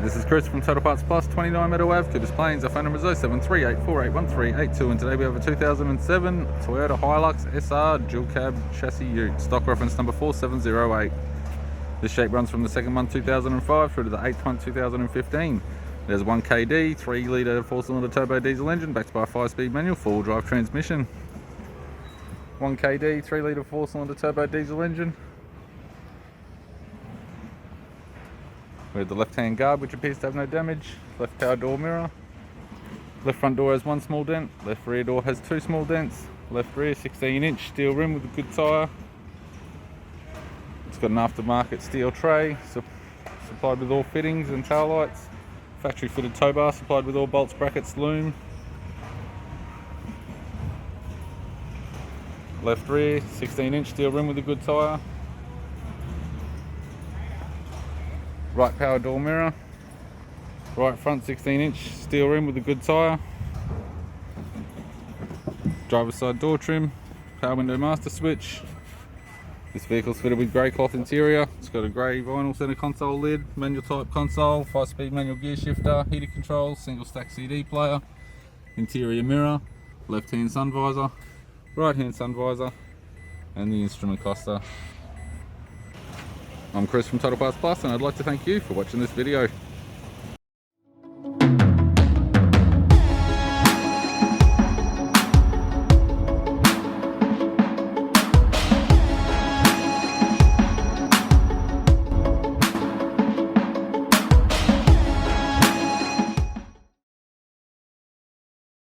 this is Chris from Total Parts Plus, 29 Meadow Ave, Coopers Plains. Our phone number is 0738481382, and today we have a 2007 Toyota Hilux SR dual cab chassis ute, stock reference number 4708. This shape runs from the second month 2005 through to the 8th month 2015. It has 1 KD, 3 litre 4-cylinder turbo diesel engine backed by a 5-speed manual 4-wheel drive transmission. 1 KD, 3 litre 4-cylinder turbo diesel engine. We have the left-hand guard, which appears to have no damage. Left power door mirror. Left front door has 1 small dent. Left rear door has 2 small dents. Left rear 16-inch steel rim with a good tyre. It's got an aftermarket steel tray supplied with all fittings and tail lights. Factory fitted tow bar supplied with all bolts, brackets, loom. Left rear 16-inch steel rim with a good tyre. Right power door mirror. Right front 16-inch steel rim with a good tyre. Driver's side door trim. Power window master switch. This vehicle's fitted with grey cloth interior. It's got a grey vinyl centre console lid, manual type console, 5-speed manual gear shifter, heated controls, single stack CD player, interior mirror, left hand sun visor, right hand sun visor, and the instrument cluster. I'm Chris from Total Parts Plus, and I'd like to thank you for watching this video.